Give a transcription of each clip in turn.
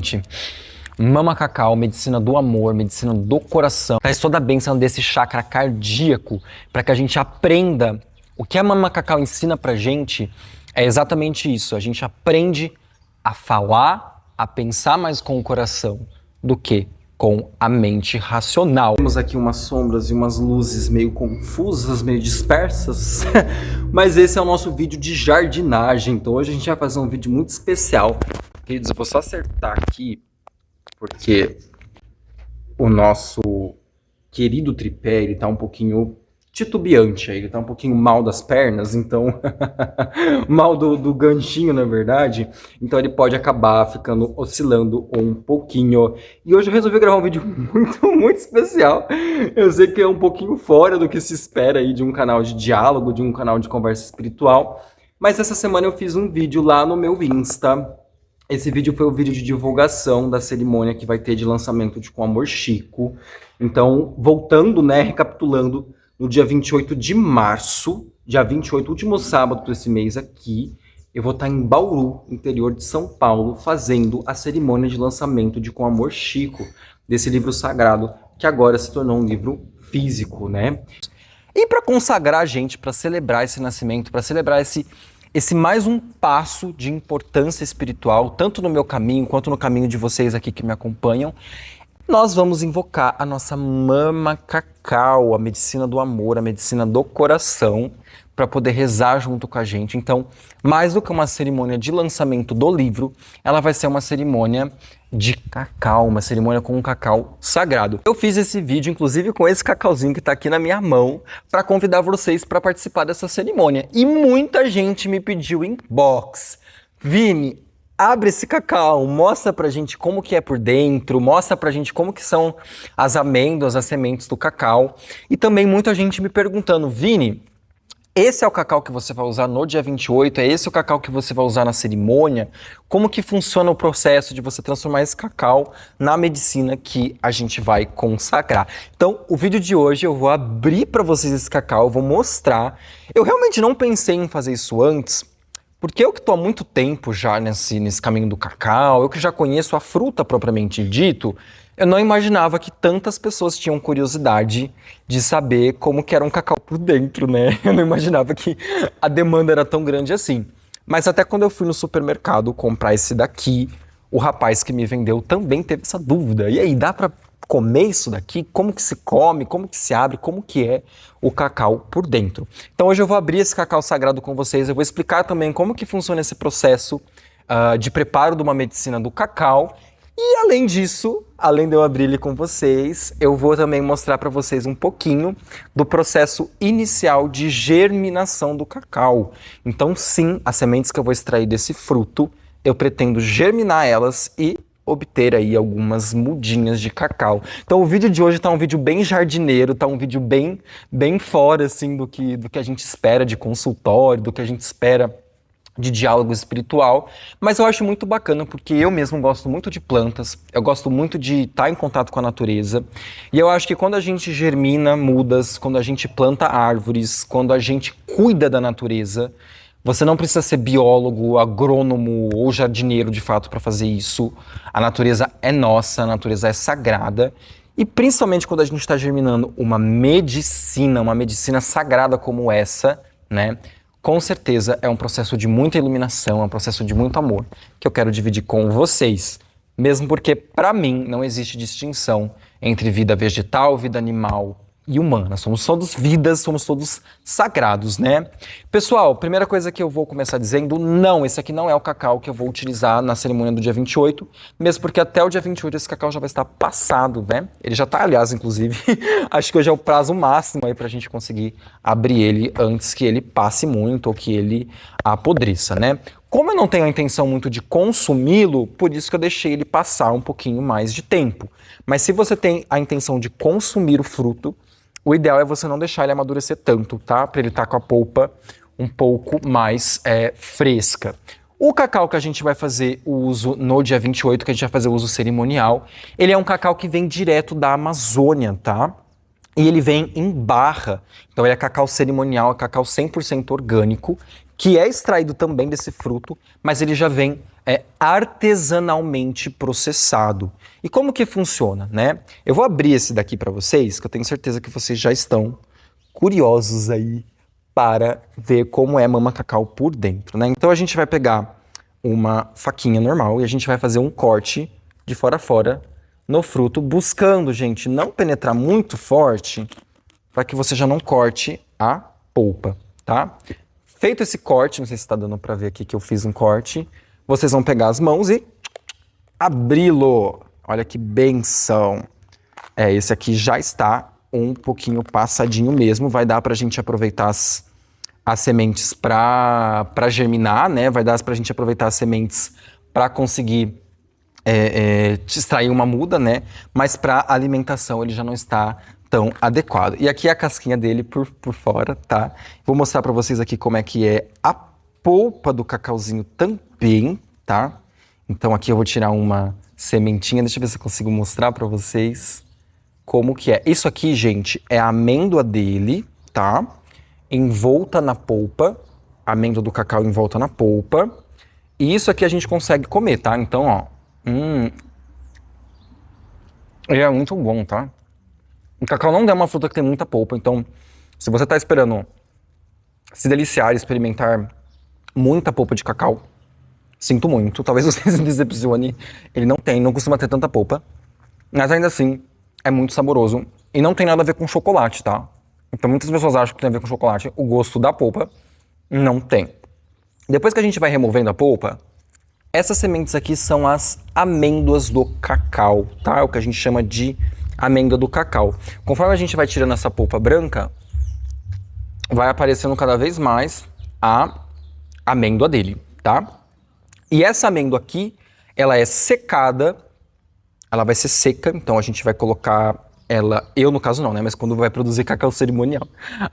Gente, Mama Cacau, medicina do amor, medicina do coração, traz toda a bênção desse chakra cardíaco para que a gente aprenda. O que a Mama Cacau ensina pra gente é exatamente isso. A gente aprende a falar, a pensar mais com o coração do que com a mente racional. Temos aqui umas sombras e umas luzes meio confusas, meio dispersas, mas esse é o nosso vídeo de jardinagem. Então hoje a gente vai fazer um vídeo muito especial. Queridos, eu vou só acertar aqui, porque o nosso querido tripé, ele tá um pouquinho titubeante aí, ele tá um pouquinho mal das pernas, então mal do ganchinho, na verdade, então ele pode acabar ficando oscilando um pouquinho. E hoje eu resolvi gravar um vídeo muito especial. Eu sei que é um pouquinho fora do que se espera aí de um canal de diálogo, de um canal de conversa espiritual, mas essa semana eu fiz um vídeo lá no meu Insta. Esse vídeo foi o vídeo de divulgação da cerimônia que vai ter de lançamento de Com Amor Chico. Então, voltando, né, recapitulando, no dia 28 de março, dia 28, último sábado desse mês aqui, eu vou estar em Bauru, interior de São Paulo, fazendo a cerimônia de lançamento de Com Amor Chico, desse livro sagrado, que agora se tornou um livro físico, né? E para consagrar a gente, para celebrar esse nascimento, para celebrar esse mais um passo de importância espiritual, tanto no meu caminho quanto no caminho de vocês aqui que me acompanham, nós vamos invocar a nossa Mama Cacau, a medicina do amor, a medicina do coração, para poder rezar junto com a gente. Então, mais do que uma cerimônia de lançamento do livro, ela vai ser uma cerimônia de cacau, uma cerimônia com um cacau sagrado. Eu fiz esse vídeo, inclusive, com esse cacauzinho que está aqui na minha mão, para convidar vocês para participar dessa cerimônia. E muita gente me pediu inbox: Vini, abre esse cacau, mostra pra gente como que é por dentro, mostra pra gente como que são as amêndoas, as sementes do cacau. E também muita gente me perguntando: Vini, esse é o cacau que você vai usar no dia 28? É esse o cacau que você vai usar na cerimônia? Como que funciona o processo de você transformar esse cacau na medicina que a gente vai consagrar? Então, o vídeo de hoje eu vou abrir para vocês esse cacau, eu vou mostrar. Eu realmente não pensei em fazer isso antes, porque eu que estou há muito tempo já nesse caminho do cacau, eu que já conheço a fruta propriamente dito, eu não imaginava que tantas pessoas tinham curiosidade de saber como que era um cacau por dentro, né? Eu não imaginava que a demanda era tão grande assim. Mas até quando eu fui no supermercado comprar esse daqui, o rapaz que me vendeu também teve essa dúvida. E aí, dá para comer isso daqui? Como que se come? Como que se abre? Como que é o cacau por dentro? Então hoje eu vou abrir esse cacau sagrado com vocês. Eu vou explicar também como que funciona esse processo de preparo de uma medicina do cacau. E além disso, além de eu abrir ele com vocês, eu vou também mostrar para vocês um pouquinho do processo inicial de germinação do cacau. Então sim, as sementes que eu vou extrair desse fruto, eu pretendo germinar elas e obter aí algumas mudinhas de cacau. Então o vídeo de hoje tá um vídeo bem jardineiro, tá um vídeo bem fora assim do que a gente espera de consultório, do que a gente espera de diálogo espiritual, mas eu acho muito bacana porque eu mesmo gosto muito de plantas, eu gosto muito de estar em contato com a natureza, e eu acho que quando a gente germina mudas, quando a gente planta árvores, quando a gente cuida da natureza, você não precisa ser biólogo, agrônomo ou jardineiro de fato para fazer isso. A natureza é nossa, a natureza é sagrada, e principalmente quando a gente está germinando uma medicina sagrada como essa, né? Com certeza é um processo de muita iluminação, é um processo de muito amor que eu quero dividir com vocês. Mesmo porque, para mim, não existe distinção entre vida vegetal, vida animal e humana. Somos todos vidas, somos todos sagrados, né? Pessoal, primeira coisa que eu vou começar dizendo, não, esse aqui não é o cacau que eu vou utilizar na cerimônia do dia 28, mesmo porque até o dia 28 esse cacau já vai estar passado, né? Ele já tá, aliás, inclusive, acho que hoje é o prazo máximo aí pra gente conseguir abrir ele antes que ele passe muito ou que ele apodreça, né? Como eu não tenho a intenção muito de consumi-lo, por isso que eu deixei ele passar um pouquinho mais de tempo. Mas se você tem a intenção de consumir o fruto, o ideal é você não deixar ele amadurecer tanto, tá? Para ele estar com a polpa um pouco mais fresca. O cacau que a gente vai fazer o uso no dia 28, que a gente vai fazer o uso cerimonial, ele é um cacau que vem direto da Amazônia, tá? E ele vem em barra, então ele é cacau cerimonial, é cacau 100% orgânico, que é extraído também desse fruto, mas ele já vem é artesanalmente processado. E como que funciona, né? Eu vou abrir esse daqui para vocês, que eu tenho certeza que vocês já estão curiosos aí para ver como é mama cacau por dentro, né? Então a gente vai pegar uma faquinha normal e a gente vai fazer um corte de fora a fora no fruto, buscando, gente, não penetrar muito forte para que você já não corte a polpa, tá? Feito esse corte, não sei se está dando para ver aqui que eu fiz um corte, vocês vão pegar as mãos e abri-lo. Olha que benção. Esse aqui já está um pouquinho passadinho mesmo, vai dar pra gente aproveitar as sementes para germinar, né? Vai dar pra gente aproveitar as sementes para conseguir extrair uma muda, né? Mas para alimentação ele já não está tão adequado. E aqui é a casquinha dele por fora, tá? Vou mostrar para vocês aqui como é que é a polpa do cacauzinho também, tá? Então aqui eu vou tirar uma sementinha, deixa eu ver se eu consigo mostrar para vocês como que é. Isso aqui, gente, é a amêndoa dele, tá? Envolta na polpa, a amêndoa do cacau envolta na polpa. E isso aqui a gente consegue comer, tá? Então, ó, ele é muito bom, tá? O cacau não é uma fruta que tem muita polpa, então se você tá esperando se deliciar, experimentar muita polpa de cacau, sinto muito, talvez você se decepcione, ele não costuma ter tanta polpa, mas ainda assim é muito saboroso e não tem nada a ver com chocolate, tá? Então muitas pessoas acham que tem a ver com chocolate, o gosto da polpa não tem. Depois que a gente vai removendo a polpa, essas sementes aqui são as amêndoas do cacau, tá? É o que a gente chama de amêndoa do cacau. Conforme a gente vai tirando essa polpa branca, vai aparecendo cada vez mais a amêndoa dele, tá? E essa amêndoa aqui, ela é secada, ela vai ser seca, então a gente vai colocar ela, eu no caso não, né? Mas quando vai produzir cacau cerimonial,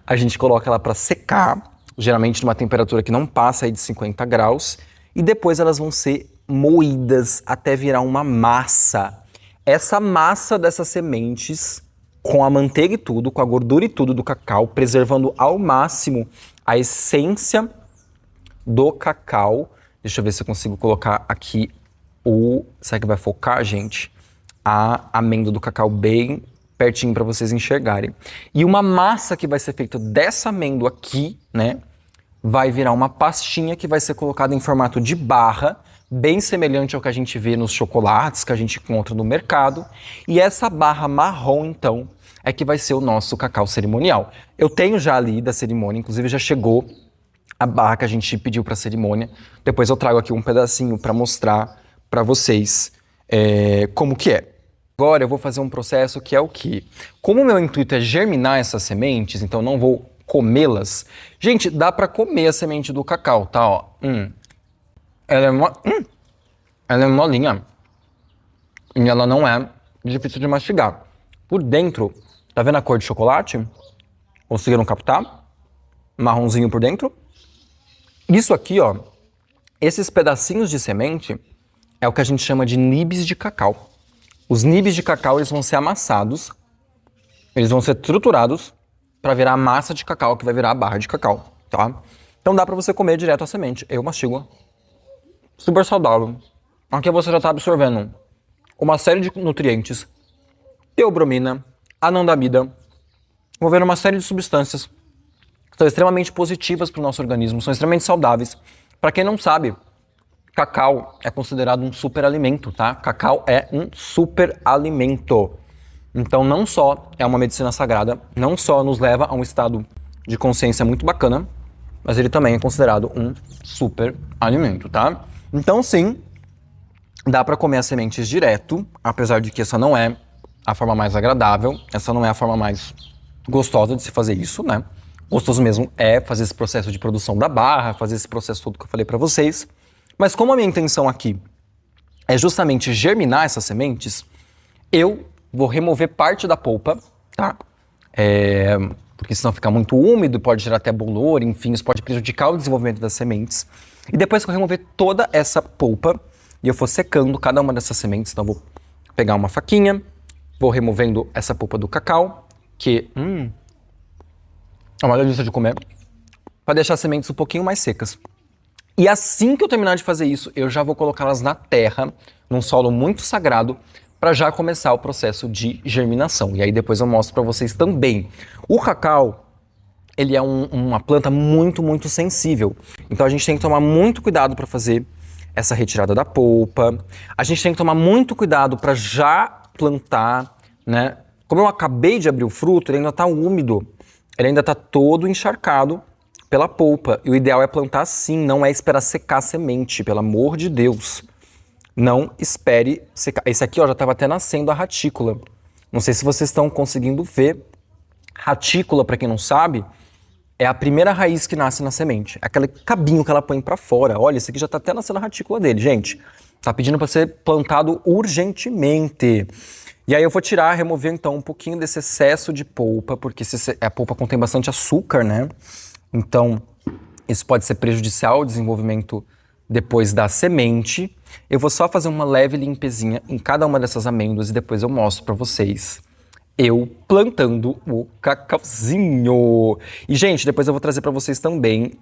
a gente coloca ela para secar, geralmente numa temperatura que não passa aí de 50 graus, e depois elas vão ser moídas até virar uma massa. Essa massa dessas sementes, com a manteiga e tudo, com a gordura e tudo do cacau, preservando ao máximo a essência do cacau. Deixa eu ver se eu consigo colocar aqui será que vai focar, gente? A amêndoa do cacau bem pertinho para vocês enxergarem. E uma massa que vai ser feita dessa amêndoa aqui, né? Vai virar uma pastinha que vai ser colocada em formato de barra, bem semelhante ao que a gente vê nos chocolates que a gente encontra no mercado. E essa barra marrom, então, é que vai ser o nosso cacau cerimonial. Eu tenho já ali da cerimônia, inclusive já chegou a barra que a gente pediu para a cerimônia. Depois eu trago aqui um pedacinho para mostrar para vocês como que é. Agora eu vou fazer um processo que é o quê? Como o meu intuito é germinar essas sementes, então não vou comê-las. Gente, dá para comer a semente do cacau, tá? Ó. Ela é molinha. E ela não é difícil de mastigar. Por dentro, tá vendo a cor de chocolate? Conseguiram captar? Marronzinho por dentro. Isso aqui, ó, esses pedacinhos de semente é o que a gente chama de nibs de cacau. Os nibs de cacau, eles vão ser amassados, eles vão ser triturados para virar a massa de cacau, que vai virar a barra de cacau, tá? Então dá para você comer direto a semente. Eu mastigo. Super saudável. Aqui você já está absorvendo uma série de nutrientes, teobromina, anandamida, envolvendo uma série de substâncias que são extremamente positivas para o nosso organismo, são extremamente saudáveis. Para quem não sabe, cacau é considerado um superalimento, tá? Cacau é um superalimento. Então não só é uma medicina sagrada, não só nos leva a um estado de consciência muito bacana, mas ele também é considerado um superalimento, tá? Então sim, dá para comer as sementes direto, apesar de que essa não é a forma mais agradável, essa não é a forma mais gostosa de se fazer isso, né? Gostoso mesmo é fazer esse processo de produção da barra, fazer esse processo todo que eu falei para vocês. Mas como a minha intenção aqui é justamente germinar essas sementes, eu vou remover parte da polpa, tá? Porque senão fica muito úmido, pode gerar até bolor, enfim, isso pode prejudicar o desenvolvimento das sementes. E depois que eu remover toda essa polpa, e eu for secando cada uma dessas sementes, então eu vou pegar uma faquinha, vou removendo essa polpa do cacau, que é uma delícia de comer, para deixar as sementes um pouquinho mais secas. E assim que eu terminar de fazer isso, eu já vou colocá-las na terra, num solo muito sagrado, para já começar o processo de germinação. E aí depois eu mostro para vocês também. O cacau, ele é uma planta muito, muito sensível. Então a gente tem que tomar muito cuidado para fazer essa retirada da polpa. A gente tem que tomar muito cuidado para já plantar, né? Como eu acabei de abrir o fruto, ele ainda está úmido. Ele ainda está todo encharcado pela polpa. E o ideal é plantar assim, não é esperar secar a semente, pelo amor de Deus. Não espere secar. Esse aqui, ó, já estava até nascendo a ratícula. Não sei se vocês estão conseguindo ver. Ratícula, para quem não sabe, é a primeira raiz que nasce na semente. Aquele cabinho que ela põe para fora. Olha, esse aqui já tá até nascendo a ratícula dele, gente. Tá pedindo para ser plantado urgentemente. E aí eu vou tirar, remover então um pouquinho desse excesso de polpa, porque a polpa contém bastante açúcar, né? Então, isso pode ser prejudicial ao desenvolvimento depois da semente. Eu vou só fazer uma leve limpezinha em cada uma dessas amêndoas e depois eu mostro para vocês eu plantando o cacauzinho. E, gente, depois eu vou trazer para vocês também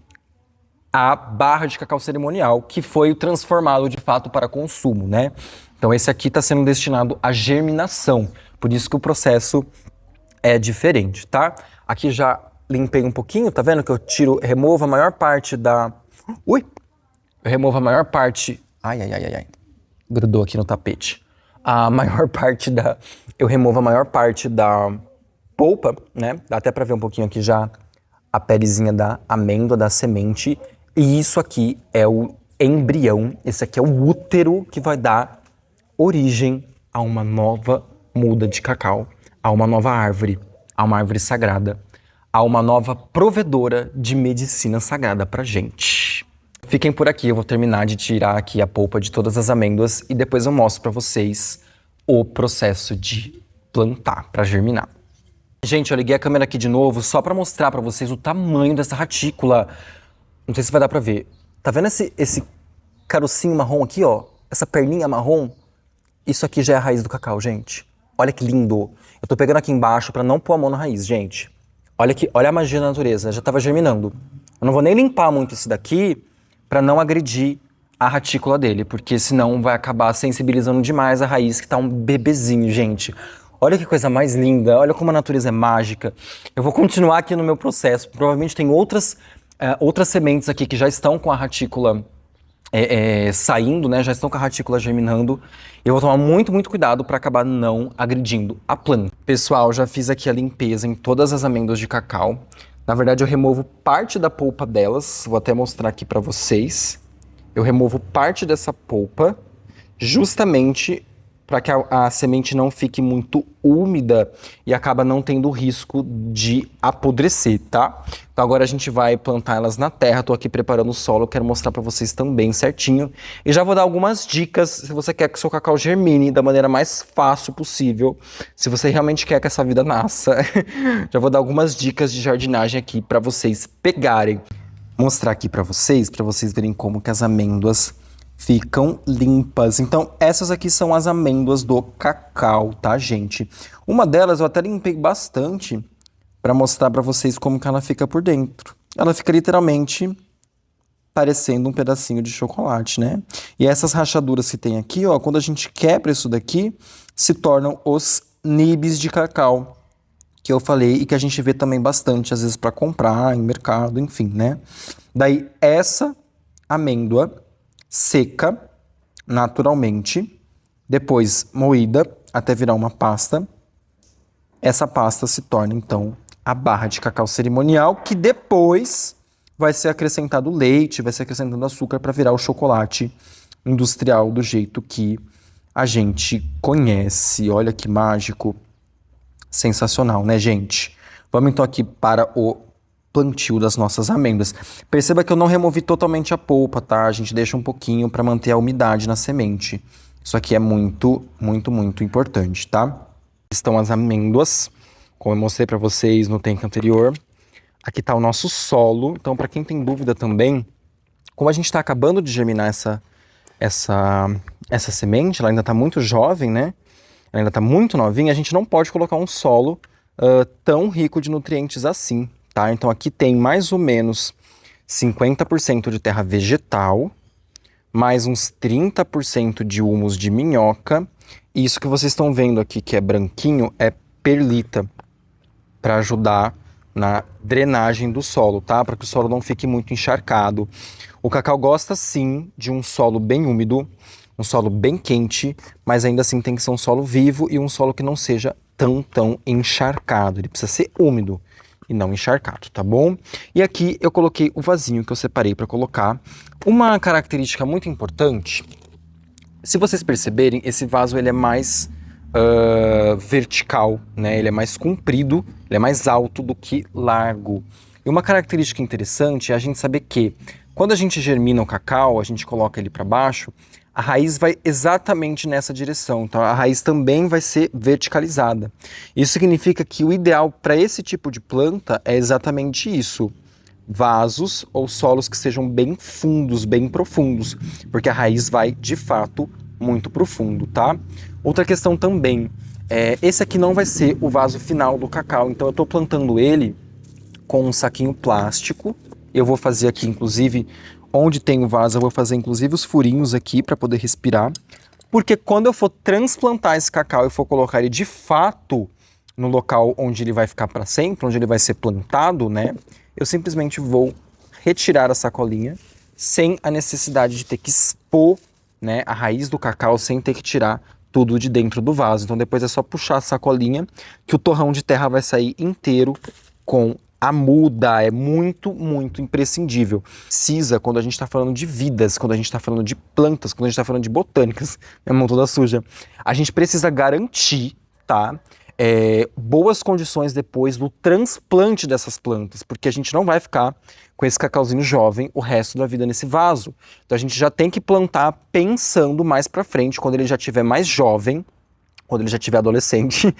a barra de cacau cerimonial, que foi transformado de fato para consumo, né? Então esse aqui está sendo destinado à germinação, por isso que o processo é diferente, tá? Aqui já limpei um pouquinho, tá vendo que eu removo a maior parte da... Ui! Eu removo a maior parte... Ai, grudou aqui no tapete. Eu removo a maior parte da polpa, né? Dá até para ver um pouquinho aqui já a pelezinha da amêndoa, da semente. E isso aqui é o embrião, esse aqui é o útero que vai dar origem a uma nova muda de cacau, a uma nova árvore, a uma árvore sagrada, a uma nova provedora de medicina sagrada pra gente. Fiquem por aqui, eu vou terminar de tirar aqui a polpa de todas as amêndoas e depois eu mostro pra vocês o processo de plantar, pra germinar. Gente, eu liguei a câmera aqui de novo só pra mostrar pra vocês o tamanho dessa ratícula. Não sei se vai dar pra ver. Tá vendo esse carocinho marrom aqui, ó? Essa perninha marrom? Isso aqui já é a raiz do cacau, gente. Olha que lindo. Eu tô pegando aqui embaixo pra não pôr a mão na raiz, gente. Olha aqui, olha a magia da natureza. Já tava germinando. Eu não vou nem limpar muito esse daqui pra não agredir a ratícula dele, porque senão vai acabar sensibilizando demais a raiz, que tá um bebezinho, gente. Olha que coisa mais linda. Olha como a natureza é mágica. Eu vou continuar aqui no meu processo. Provavelmente tem outras sementes aqui que já estão com a ratícula saindo, né? Já estão com a ratícula germinando. Eu vou tomar muito, muito cuidado para acabar não agredindo a planta. Pessoal, já fiz aqui a limpeza em todas as amêndoas de cacau. Na verdade, eu removo parte da polpa delas. Vou até mostrar aqui para vocês. Eu removo parte dessa polpa justamente para que a semente não fique muito úmida e acaba não tendo risco de apodrecer, tá? Então agora a gente vai plantar elas na terra. Tô aqui preparando o solo, quero mostrar para vocês também certinho. E já vou dar algumas dicas se você quer que o seu cacau germine da maneira mais fácil possível. Se você realmente quer que essa vida nasça, já vou dar algumas dicas de jardinagem aqui para vocês pegarem. Mostrar aqui para vocês verem como que as amêndoas ficam limpas. Então, essas aqui são as amêndoas do cacau, tá, gente? Uma delas eu até limpei bastante para mostrar para vocês como que ela fica por dentro. Ela fica literalmente parecendo um pedacinho de chocolate, né? E essas rachaduras que tem aqui, ó, quando a gente quebra isso daqui, se tornam os nibs de cacau, que eu falei e que a gente vê também bastante, às vezes, para comprar em mercado, enfim, né? Daí, essa amêndoa seca naturalmente, depois moída até virar uma pasta. Essa pasta se torna então a barra de cacau cerimonial, que depois vai ser acrescentado leite, vai ser acrescentado açúcar para virar o chocolate industrial do jeito que a gente conhece. Olha que mágico, sensacional, né, gente? Vamos então aqui para o plantio das nossas amêndoas. Perceba que eu não removi totalmente a polpa, tá? A gente deixa um pouquinho para manter a umidade na semente. Isso aqui é muito, muito, muito importante, tá? Estão as amêndoas, como eu mostrei para vocês no tempo anterior. Aqui tá o nosso solo. Então, para quem tem dúvida também, como a gente está acabando de germinar essa semente, ela ainda tá muito jovem, né? Ela ainda tá muito novinha, a gente não pode colocar um solo tão rico de nutrientes assim. Tá? Então aqui tem mais ou menos 50% de terra vegetal, mais uns 30% de humus de minhoca. E isso que vocês estão vendo aqui, que é branquinho, é perlita, para ajudar na drenagem do solo, tá? Para que o solo não fique muito encharcado. O cacau gosta sim de um solo bem úmido, um solo bem quente, mas ainda assim tem que ser um solo vivo e um solo que não seja tão encharcado. Ele precisa ser úmido e não encharcado, tá bom? E aqui eu coloquei o vasinho que eu separei para colocar. Uma característica muito importante, se vocês perceberem, esse vaso ele é mais vertical, né? Ele é mais comprido, ele é mais alto do que largo. E uma característica interessante é a gente saber que quando a gente germina o cacau, a gente coloca ele para baixo, a raiz vai exatamente nessa direção. Então a raiz também vai ser verticalizada. Isso significa que o ideal para esse tipo de planta é exatamente isso. Vasos ou solos que sejam bem fundos, bem profundos, porque a raiz vai, de fato, muito profundo, tá? Outra questão também, esse aqui não vai ser o vaso final do cacau, então eu estou plantando ele com um saquinho plástico. Eu vou fazer aqui, inclusive, onde tem o vaso, eu vou fazer inclusive os furinhos aqui para poder respirar, porque quando eu for transplantar esse cacau e for colocar ele de fato no local onde ele vai ficar para sempre, onde ele vai ser plantado, né? Eu simplesmente vou retirar a sacolinha sem a necessidade de ter que expor, né, a raiz do cacau, sem ter que tirar tudo de dentro do vaso. Então depois é só puxar a sacolinha que o torrão de terra vai sair inteiro com a muda. É muito imprescindível. Precisa, quando a gente está falando de vidas, quando a gente está falando de plantas, quando a gente está falando de botânicas, minha mão toda suja, a gente precisa garantir, tá? Boas condições depois do transplante dessas plantas, porque a gente não vai ficar com esse cacauzinho jovem o resto da vida nesse vaso. Então a gente já tem que plantar pensando mais para frente, quando ele já estiver mais jovem, quando ele já estiver adolescente,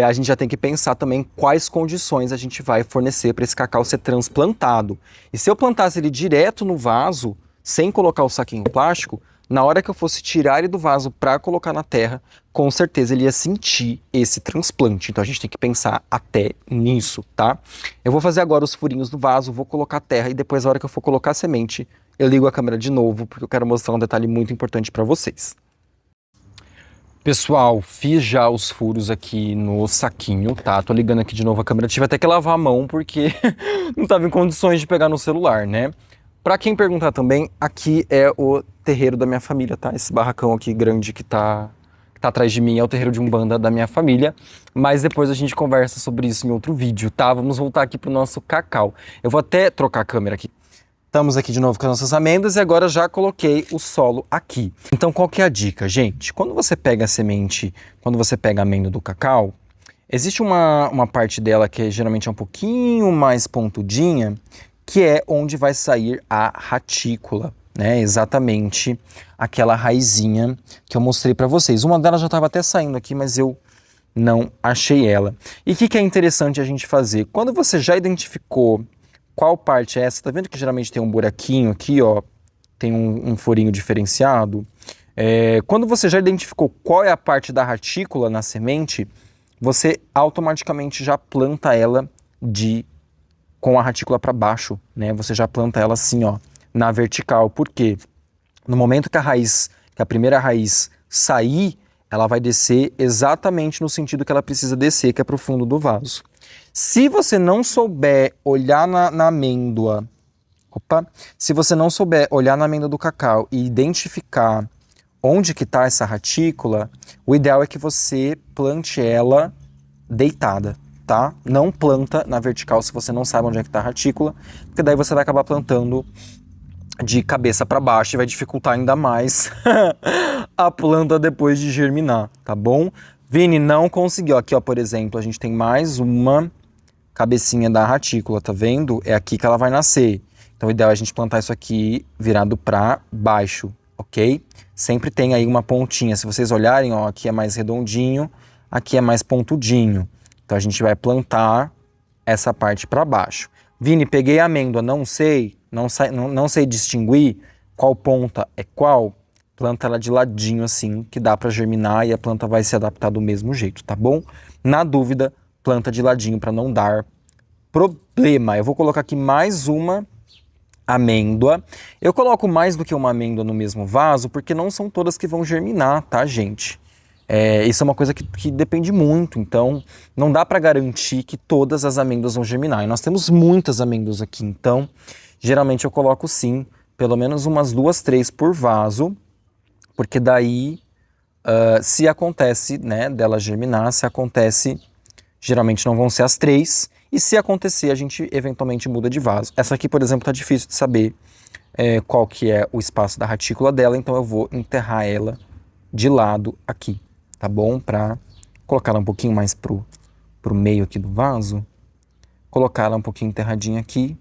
a gente já tem que pensar também quais condições a gente vai fornecer para esse cacau ser transplantado. E se eu plantasse ele direto no vaso, sem colocar o saquinho plástico, na hora que eu fosse tirar ele do vaso para colocar na terra, com certeza ele ia sentir esse transplante. Então a gente tem que pensar até nisso, tá? Eu vou fazer agora os furinhos do vaso, vou colocar a terra e depois, na hora que eu for colocar a semente, eu ligo a câmera de novo, porque eu quero mostrar um detalhe muito importante para vocês. Pessoal, fiz já os furos aqui no saquinho, tá? Tô ligando aqui de novo a câmera, tive até que lavar a mão porque não tava em condições de pegar no celular, né? Pra quem perguntar também, aqui é o terreiro da minha família, tá? Esse barracão aqui grande que tá atrás de mim é o terreiro de Umbanda da minha família, mas depois a gente conversa sobre isso em outro vídeo, tá? Vamos voltar aqui pro nosso cacau. Eu vou até trocar a câmera aqui. Estamos aqui de novo com as nossas amêndoas e agora já coloquei o solo aqui. Então qual que é a dica, gente? Quando você pega a semente, quando você pega a amêndoa do cacau, existe uma parte dela que geralmente é um pouquinho mais pontudinha, que é onde vai sair a ratícula, né? Exatamente aquela raizinha que eu mostrei para vocês. Uma delas já estava até saindo aqui, mas eu não achei ela. E o que é interessante a gente fazer? Quando você já identificou qual parte é essa, tá vendo que geralmente tem um buraquinho aqui, ó, tem um furinho diferenciado? Quando você já identificou qual é a parte da ratícula na semente, você automaticamente já planta ela com a ratícula para baixo, né? Você já planta ela assim, ó, na vertical. Por quê? No momento que a primeira raiz sair, ela vai descer exatamente no sentido que ela precisa descer, que é para o fundo do vaso. Se você não souber olhar na amêndoa, se você não souber olhar na amêndoa do cacau e identificar onde que está essa ratícula, o ideal é que você plante ela deitada, tá? Não planta na vertical se você não sabe onde é que está a ratícula, porque daí você vai acabar plantando de cabeça para baixo e vai dificultar ainda mais a planta depois de germinar, tá bom? Vini, não conseguiu. Aqui, ó, por exemplo, a gente tem mais uma cabecinha da ratícula, tá vendo? É aqui que ela vai nascer. Então o ideal é a gente plantar isso aqui virado para baixo, ok? Sempre tem aí uma pontinha. Se vocês olharem, ó, aqui é mais redondinho, aqui é mais pontudinho. Então a gente vai plantar essa parte para baixo. Vini, peguei a amêndoa, não sei distinguir qual ponta é qual. Planta ela de ladinho assim, que dá para germinar e a planta vai se adaptar do mesmo jeito, tá bom? Na dúvida, planta de ladinho para não dar problema. Eu vou colocar aqui mais uma amêndoa. Eu coloco mais do que uma amêndoa no mesmo vaso, porque não são todas que vão germinar, tá, gente? Isso é uma coisa que depende muito, então não dá para garantir que todas as amêndoas vão germinar. E nós temos muitas amêndoas aqui, então geralmente eu coloco sim, pelo menos umas 2, 3 por vaso, porque daí, se acontece, né, dela germinar, se acontece, geralmente não vão ser as 3, e se acontecer, a gente eventualmente muda de vaso. Essa aqui, por exemplo, tá difícil de saber qual que é o espaço da retícula dela, então eu vou enterrar ela de lado aqui, tá bom? Pra colocar ela um pouquinho mais pro meio aqui do vaso, colocar ela um pouquinho enterradinha aqui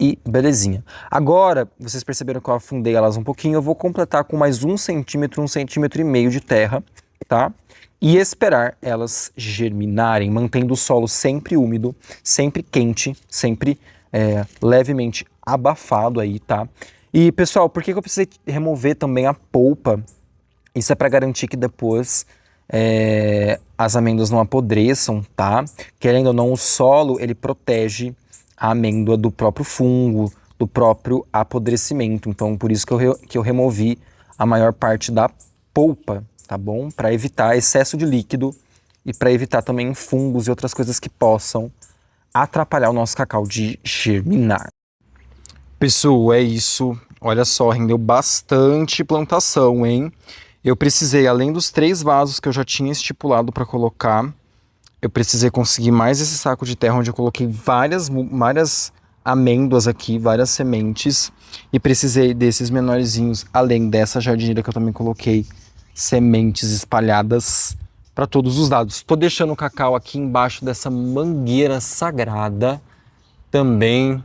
e belezinha. Agora, vocês perceberam que eu afundei elas um pouquinho, eu vou completar com mais 1 centímetro, 1,5 centímetros de terra, tá? E esperar elas germinarem, mantendo o solo sempre úmido, sempre quente, sempre levemente abafado aí, tá? E pessoal, por que eu precisei remover também a polpa? Isso é para garantir que depois as amêndoas não apodreçam, tá? Querendo ou não, o solo ele protege a amêndoa do próprio fungo, do próprio apodrecimento. Então, por isso que eu removi a maior parte da polpa, tá bom? Para evitar excesso de líquido e para evitar também fungos e outras coisas que possam atrapalhar o nosso cacau de germinar. Pessoal, é isso. Olha só, rendeu bastante plantação, hein? Eu precisei, além dos 3 vasos que eu já tinha estipulado para colocar, eu precisei conseguir mais esse saco de terra onde eu coloquei várias amêndoas aqui, várias sementes, e precisei desses menorzinhos, além dessa jardineira que eu também coloquei sementes espalhadas para todos os lados. Estou deixando o cacau aqui embaixo dessa mangueira sagrada, também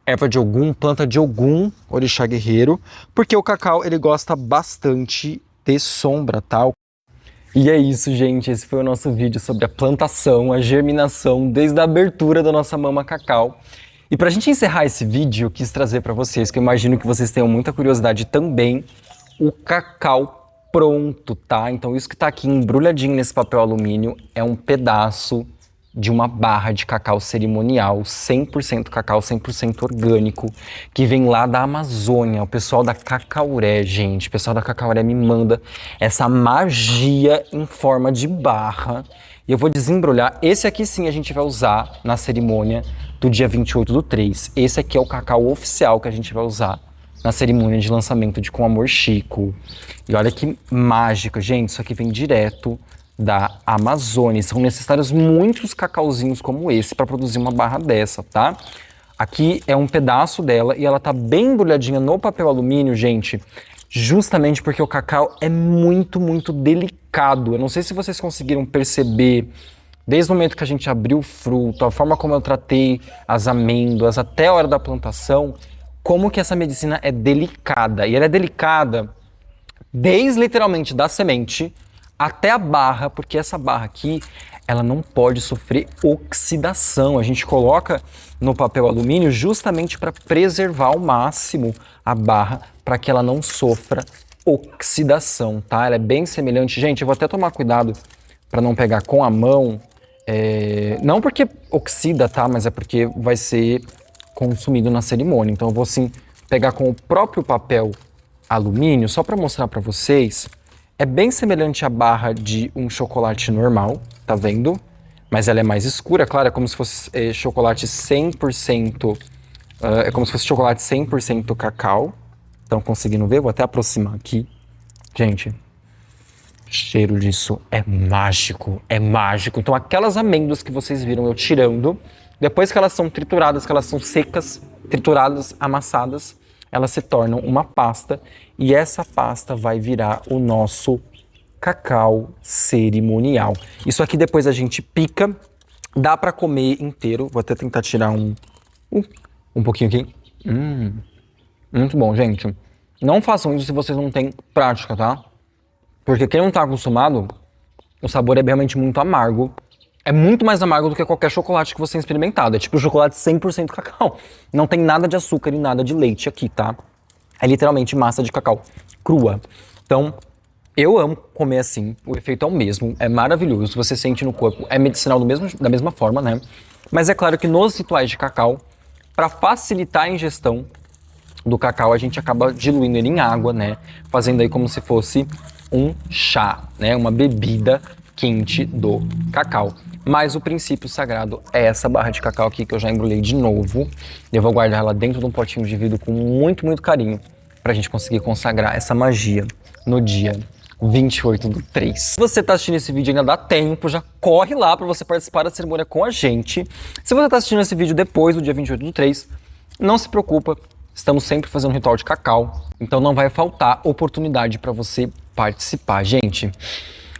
erva de Ogum, planta de Ogum, orixá guerreiro, porque o cacau ele gosta bastante de sombra, tá? E é isso, gente, esse foi o nosso vídeo sobre a plantação, a germinação, desde a abertura da nossa mama cacau. E pra gente encerrar esse vídeo, eu quis trazer para vocês, que eu imagino que vocês tenham muita curiosidade também, o cacau pronto, tá? Então isso que tá aqui embrulhadinho nesse papel alumínio é um pedaço de uma barra de cacau cerimonial, 100% cacau, 100% orgânico, que vem lá da Amazônia. O pessoal da Cacauré, gente, o pessoal da Cacauré me manda essa magia em forma de barra. E eu vou desembrulhar. Esse aqui sim a gente vai usar na cerimônia do dia 28/3. Esse aqui é o cacau oficial que a gente vai usar na cerimônia de lançamento de Com Amor Chico. E olha que mágica, gente, isso aqui vem direto da Amazônia. São necessários muitos cacauzinhos como esse para produzir uma barra dessa, tá? Aqui é um pedaço dela e ela tá bem embrulhadinha no papel alumínio, gente, justamente porque o cacau é muito, muito delicado. Eu não sei se vocês conseguiram perceber, desde o momento que a gente abriu o fruto, a forma como eu tratei as amêndoas, até a hora da plantação, como que essa medicina é delicada. E ela é delicada desde literalmente da semente até a barra, porque essa barra aqui, ela não pode sofrer oxidação. A gente coloca no papel alumínio justamente para preservar ao máximo a barra, para que ela não sofra oxidação, tá? Ela é bem semelhante. Gente, eu vou até tomar cuidado para não pegar com a mão, não porque oxida, tá? Mas é porque vai ser consumido na cerimônia. Então eu vou sim pegar com o próprio papel alumínio, só para mostrar para vocês. É bem semelhante à barra de um chocolate normal, tá vendo? Mas ela é mais escura, claro, é como se fosse chocolate 100%, é como se fosse chocolate 100% cacau. Estão conseguindo ver? Vou até aproximar aqui. Gente, o cheiro disso é mágico, é mágico. Então aquelas amêndoas que vocês viram eu tirando, depois que elas são trituradas, que elas são secas, trituradas, amassadas, elas se tornam uma pasta e essa pasta vai virar o nosso cacau cerimonial. Isso aqui depois a gente pica, dá para comer inteiro. Vou até tentar tirar um pouquinho aqui. Muito bom, gente. Não façam isso se vocês não têm prática, tá? Porque quem não tá acostumado, o sabor é realmente muito amargo. É muito mais amargo do que qualquer chocolate que você tenha experimentado. É tipo chocolate 100% cacau. Não tem nada de açúcar e nada de leite aqui, tá? É literalmente massa de cacau crua. Então, eu amo comer assim. O efeito é o mesmo. É maravilhoso. Você sente no corpo. É medicinal da mesma forma, né? Mas é claro que nos rituais de cacau, para facilitar a ingestão, do cacau, a gente acaba diluindo ele em água, né? Fazendo aí como se fosse um chá, né? Uma bebida quente do cacau. Mas o princípio sagrado é essa barra de cacau aqui que eu já embrulhei de novo. Eu vou guardar ela dentro de um potinho de vidro com muito, muito carinho pra gente conseguir consagrar essa magia no dia 28/3. Se você tá assistindo esse vídeo ainda dá tempo, já corre lá pra você participar da cerimônia com a gente. Se você tá assistindo esse vídeo depois do dia 28/3, não se preocupa, estamos sempre fazendo um ritual de cacau, então não vai faltar oportunidade pra você participar. Gente,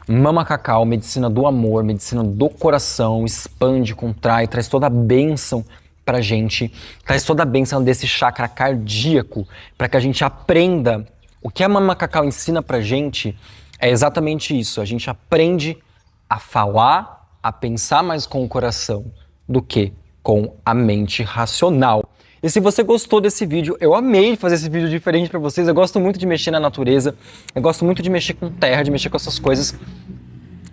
Mama Cacau, medicina do amor, medicina do coração, expande, contrai, traz toda a bênção pra gente, traz toda a bênção desse chakra cardíaco, para que a gente aprenda. O que a Mama Cacau ensina pra gente é exatamente isso, a gente aprende a falar, a pensar mais com o coração do que com a mente racional. E se você gostou desse vídeo, eu amei fazer esse vídeo diferente pra vocês, eu gosto muito de mexer na natureza, eu gosto muito de mexer com terra, de mexer com essas coisas.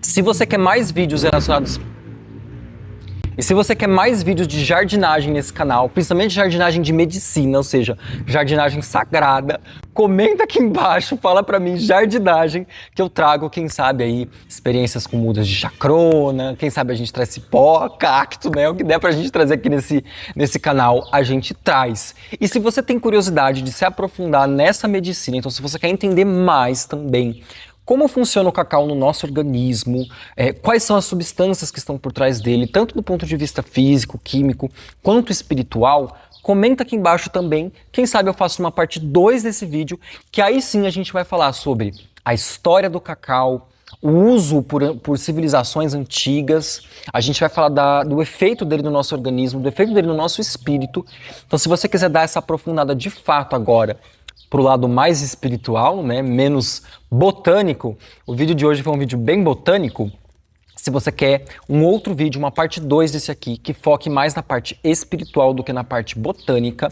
Se você quer mais vídeos relacionados... E se você quer mais vídeos de jardinagem nesse canal, principalmente jardinagem de medicina, ou seja, jardinagem sagrada, comenta aqui embaixo, fala pra mim jardinagem, que eu trago, quem sabe aí, experiências com mudas de chacrona, quem sabe a gente traz cipó, cacto, né? O que der pra gente trazer aqui nesse canal, a gente traz. E se você tem curiosidade de se aprofundar nessa medicina, então se você quer entender mais também, como funciona o cacau no nosso organismo, quais são as substâncias que estão por trás dele, tanto do ponto de vista físico, químico, quanto espiritual, comenta aqui embaixo também. Quem sabe eu faço uma parte 2 desse vídeo, que aí sim a gente vai falar sobre a história do cacau, o uso por civilizações antigas, a gente vai falar do efeito dele no nosso organismo, do efeito dele no nosso espírito. Então se você quiser dar essa aprofundada de fato agora, pro lado mais espiritual, né, menos botânico, o vídeo de hoje foi um vídeo bem botânico. Se você quer um outro vídeo, uma parte 2 desse aqui, que foque mais na parte espiritual do que na parte botânica,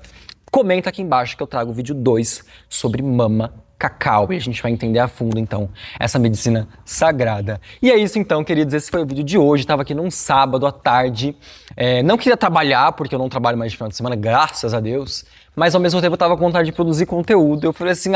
comenta aqui embaixo que eu trago o vídeo 2 sobre Mama Cacau, e a gente vai entender a fundo, então, essa medicina sagrada. E é isso, então, queridos, esse foi o vídeo de hoje, estava aqui num sábado à tarde, não queria trabalhar, porque eu não trabalho mais de final de semana, graças a Deus, mas ao mesmo tempo eu estava com vontade de produzir conteúdo, eu falei assim,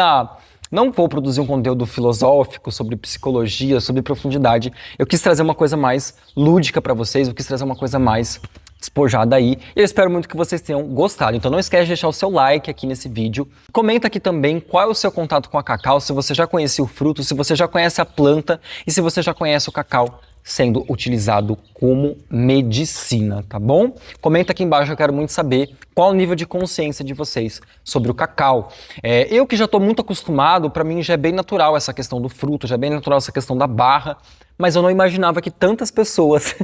não vou produzir um conteúdo filosófico sobre psicologia, sobre profundidade, eu quis trazer uma coisa mais lúdica para vocês, eu quis trazer uma coisa mais despojada aí. Eu espero muito que vocês tenham gostado. Então não esquece de deixar o seu like aqui nesse vídeo. Comenta aqui também qual é o seu contato com a cacau, se você já conhecia o fruto, se você já conhece a planta e se você já conhece o cacau sendo utilizado como medicina, tá bom? Comenta aqui embaixo, eu quero muito saber qual o nível de consciência de vocês sobre o cacau. Eu que já estou muito acostumado, para mim já é bem natural essa questão do fruto, já é bem natural essa questão da barra, mas eu não imaginava que tantas pessoas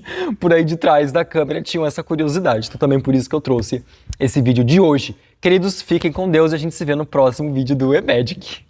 por aí de trás da câmera tinham essa curiosidade. Então também por isso que eu trouxe esse vídeo de hoje. Queridos, fiquem com Deus e a gente se vê no próximo vídeo do eMagic.